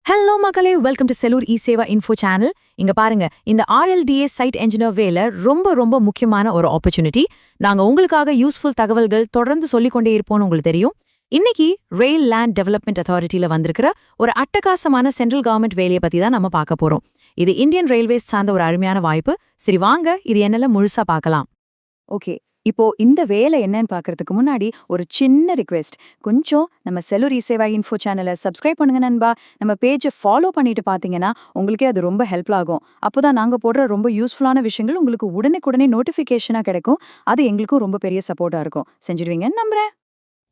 Hello மக்களே, welcome to செலூர் இ-சேவா info channel. இங்க பாருங்க, இந்த RLDA சைட் என்ஜினியர் வேலை ரொம்ப ரொம்ப முக்கியமான ஒரு ஆப்பர்ச்சுனிட்டி. நாங்க உங்களுக்காக யூஸ்ஃபுல் தகவல்கள் தொடர்ந்து சொல்லிக்கொண்டே இருப்போம்னு உங்களுக்கு தெரியும். இன்னைக்கு ரெயில் லேண்ட் டெவலப்மெண்ட் அத்தாரிட்டியில வந்திருக்கிற ஒரு அட்டகாசமான சென்ட்ரல் கவர்மெண்ட் வேலையை பத்தி தான் நம்ம பார்க்க போறோம். இது இந்தியன் ரயில்வேஸ் சார்ந்த ஒரு அருமையான வாய்ப்பு. சரி வாங்க, இது என்னெல்லாம் முழுசா பார்க்கலாம். ஓகே, இப்போ இந்த வேலை என்னன்னு பார்க்கறதுக்கு முன்னாடி ஒரு சின்ன ரிக்வெஸ்ட். கொஞ்சம் நம்ம செலூர் இ-சேவா இன்ஃபோ சேனலை சப்ஸ்கிரைப் பண்ணுங்க நண்பா. நம்ம பேஜை ஃபாலோ பண்ணிட்டு பார்த்தீங்கன்னா உங்களுக்கே அது ரொம்ப ஹெல்ப் ஆகும். அப்போதான் நாங்கள் போடுற ரொம்ப யூஸ்ஃபுல்லான விஷயங்கள் உங்களுக்கு உடனே நோட்டிஃபிகேஷனாக கிடைக்கும். அது எங்களுக்கும் ரொம்ப பெரிய சப்போர்ட்டாக இருக்கும். செஞ்சிடுவீங்கன்னு நம்புறேன்.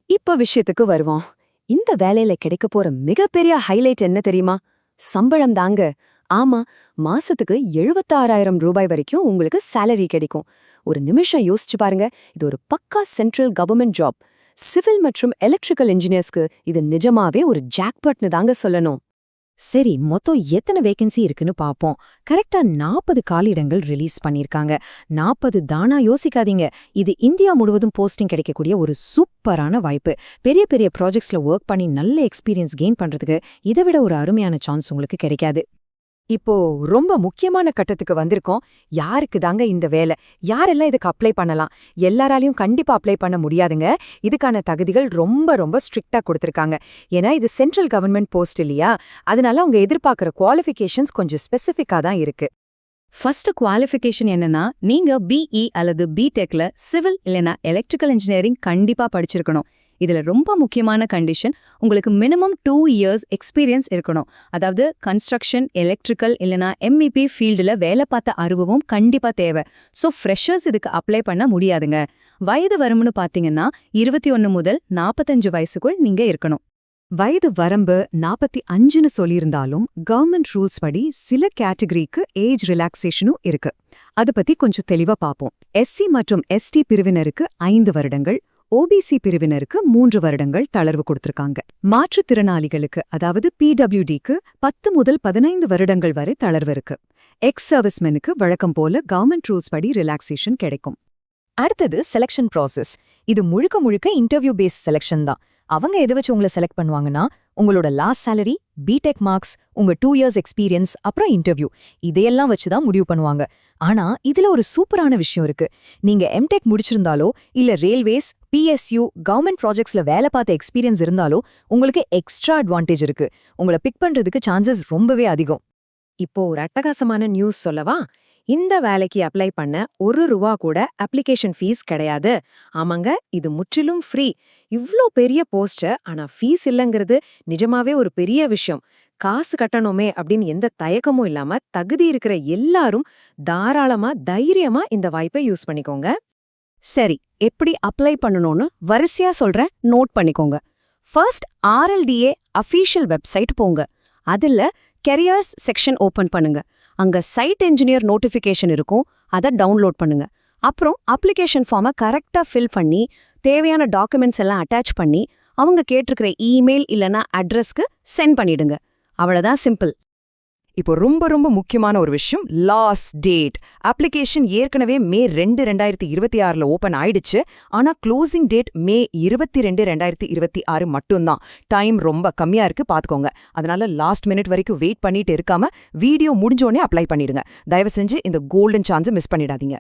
இப்ப விஷயத்துக்கு வருவோம். இந்த வேலையில கிடைக்க போற மிகப்பெரிய ஹைலைட் என்ன தெரியுமா? சம்பளம் தாங்க. ஆமா, மாசத்துக்கு 76,000 ரூபாய் வரைக்கும் உங்களுக்கு சேலரி கிடைக்கும். ஒரு நிமிஷம் யோசிச்சு பாருங்க, இது ஒரு பக்கா சென்ட்ரல் கவர்மெண்ட் ஜாப். சிவில் மற்றும் எலக்ட்ரிக்கல் இன்ஜினியர்ஸ்க்கு இது நிஜமாவே ஒரு ஜாக்பாட்னு தாங்க சொல்லணும். சரி, மொத்தம் எத்தனை வேகன்சி இருக்குன்னு பாப்போம். கரெக்டா 40 காலியிடங்கள் ரிலீஸ் பண்ணிருக்காங்க. 40 தானா யோசிக்காதீங்க. இது இந்தியா முழுவதும் போஸ்டிங் கிடைக்கக்கூடிய ஒரு சூப்பரான வாய்ப்பு. பெரிய பெரிய ப்ராஜெக்ட்ஸ்ல ஒர்க் பண்ணி நல்ல எக்ஸ்பீரியன்ஸ் கெயின் பண்றதுக்கு இதை விட ஒரு அருமையான சான்ஸ் உங்களுக்கு கிடைக்காது. இப்போ ரொம்ப முக்கியமான கட்டத்துக்கு வந்திருக்கோம். யாருக்கு தாங்க இந்த வேலை? யாரெல்லாம் இதுக்கு அப்ளை பண்ணலாம்? எல்லாராலையும் கண்டிப்பா அப்ளை பண்ண முடியாதுங்க. இதுக்கான தகுதிகள் ரொம்ப ரொம்ப ஸ்ட்ரிக்டா கொடுத்திருக்காங்க. ஏன்னா இது சென்ட்ரல் கவர்மெண்ட் போஸ்ட் இல்லையா? அதனால அவங்க எதிர்பார்க்கிற குவாலிஃபிகேஷன்ஸ் கொஞ்சம் ஸ்பெசிஃபிக்கா தான் இருக்கு. ஃபர்ஸ்ட் குவாலிஃபிகேஷன் என்னன்னா, நீங்க BE அல்லது BTechல சிவில் இல்லைனா எலக்ட்ரிக்கல் இன்ஜினியரிங் கண்டிப்பா படிச்சிருக்கணும். இதுல ரொம்ப முக்கியமான கண்டிஷன், உங்களுக்கு மினிமம் 2 இயர்ஸ் எக்ஸ்பீரியன்ஸ் இருக்கணும். அதாவது கன்ஸ்ட்ரக்ஷன், எலக்ட்ரிக்கல் இல்லைனா MEP ஃபீல்டுல வேலை பார்த்த அனுபவம் கண்டிப்பா தேவை. ஸோ ஃப்ரெஷர்ஸ் இதுக்கு அப்ளை பண்ண முடியாதுங்க. வயது வரம்புன்னு பார்த்தீங்கன்னா 21 முதல் 45 வயசுக்குள் நீங்க இருக்கணும். வயது வரம்பு 45ன்னு சொல்லியிருந்தாலும் கவர்மெண்ட் ரூல்ஸ் படி சில கேட்டகரிக்கு ஏஜ் ரிலாக்ஸேஷனும் இருக்கு. அதை பத்தி கொஞ்சம் தெளிவா பார்ப்போம். SC மற்றும் ST பிரிவினருக்கு 5 வருடங்கள், OBC பிரிவினருக்கு 3 வருடங்கள் தளர்வு கொடுத்திருக்காங்க. மாற்றுத்திறனாளிகளுக்கு அதாவது PWDக்கு 10 முதல் 15 வருடங்கள் வரை தளர்வு இருக்கு. எக்ஸ் சர்வீஸ்மெனுக்கு வழக்கம் போல கவர்மெண்ட் ரூல்ஸ் படி ரிலாக்ஸேஷன் கிடைக்கும். அடுத்தது செலக்ஷன் ப்ராசஸ். இது முழுக்க இன்டர்வியூ பேஸ்ட் செலக்ஷன் தான். அவங்க எதை வச்சு உங்களை செலக்ட் பண்ணுவாங்கன்னா, உங்களோட லாஸ்ட் சேலரி, BTech மார்க்ஸ், உங்க 2 இயர்ஸ் எக்ஸ்பீரியன்ஸ், அப்புறம் இன்டர்வியூ, இதையெல்லாம் வச்சுதான் முடிவு பண்ணுவாங்க. ஆனா இதுல ஒரு சூப்பரான விஷயம் இருக்கு. நீங்க MTech முடிச்சிருந்தாலோ இல்ல ரயில்வேஸ், PSU, கவர்மெண்ட் ப்ராஜெக்ட்ஸ்ல வேலை பார்த்த எக்ஸ்பீரியன்ஸ் இருந்தாலோ உங்களுக்கு எக்ஸ்ட்ரா அட்வான்டேஜ் இருக்கு. உங்களை பிக் பண்றதுக்கு சான்சஸ் ரொம்பவே அதிகம். இப்போ ஒரு அட்டகாசமான நியூஸ் சொல்லவா? இந்த வேலைக்கு அப்ளை பண்ண ₹1 கூட அப்ளிகேஷன் ஃபீஸ் கிடையாது. ஆமாங்க, இது முற்றிலும் ஃப்ரீ. இவ்ளோ பெரிய போஸ்ட், ஆனா ஃபீஸ் இல்லங்கிறது நிஜமாவே ஒரு பெரிய விஷயம். காசு கட்டணுமே அப்படின்னு எந்த தயக்கமும் இல்லாம தகுதி இருக்கிற எல்லாரும் தாராளமா தைரியமா இந்த வாய்ப்பை யூஸ் பண்ணிக்கோங்க. சரி, எப்படி அப்ளை பண்ணணும்னு வரிசையா சொல்றேன், நோட் பண்ணிக்கோங்க. ஃபர்ஸ்ட் RLDA அஃபீஷியல் வெப்சைட் போங்க. அதுல கெரியர்ஸ் செக்ஷன் ஓபன் பண்ணுங்க. அங்க சைட் என்ஜினியர் நோட்டிஃபிகேஷன் இருக்கும், அதை டவுன்லோட் பண்ணுங்க. அப்புறம் அப்ளிகேஷன் ஃபார்மை கரெக்டா ஃபில் பண்ணி தேவையான டாக்குமெண்ட்ஸ் எல்லாம் அட்டாச் பண்ணி அவங்க கேட்டிருக்கிற இமெயில் இல்லனா அட்ரஸ்க்கு சென்ட் பண்ணிடுங்க. அவ்வளவுதான், சிம்பிள். இப்போ ரொம்ப ரொம்ப முக்கியமான ஒரு விஷயம், லாஸ்ட் டேட். அப்ளிகேஷன் ஏற்கனவே May 2, 2026ல ஓபன் ஆயிடுச்சு. ஆனா க்ளோசிங் டேட் May 22, 2026 மட்டும்தான். டைம் ரொம்ப கம்மியா இருக்கு, பாத்துக்கோங்க. அதனால லாஸ்ட் மினிட் வரைக்கும் வெயிட் பண்ணிட்டு இருக்காம வீடியோ முடிஞ்சோடனே அப்ளை பண்ணிடுங்க. தயவு செஞ்சு இந்த கோல்டன் சான்ஸை மிஸ் பண்ணிடாதீங்க.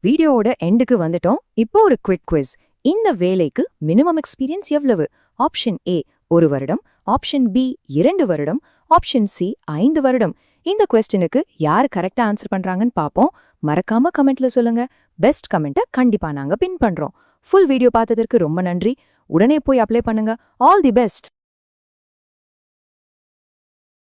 வீடியோவோட எண்டுக்கு வந்துட்டோம். இப்போ ஒரு குவிக் குவிஸ். இந்த வேலைக்கு மினிமம் எக்ஸ்பீரியன்ஸ் எவ்வளவு? ஆப்ஷன் A 1 வருடம், ஆப்ஷன் B 2 வருடம், ஆப்ஷன் C 5 வருடம். இந்த கொஸ்டினுக்கு யார் கரெக்டா ஆன்சர் பண்றாங்கன்னு பாப்போம். மறக்காம கமெண்ட்ல சொல்லுங்க. பெஸ்ட் கமெண்ட்டை கண்டிப்பா நாங்க பின் பண்றோம். ஃபுல் வீடியோ பார்த்ததற்கு ரொம்ப நன்றி. உடனே போய் அப்ளை பண்ணுங்க. All the best.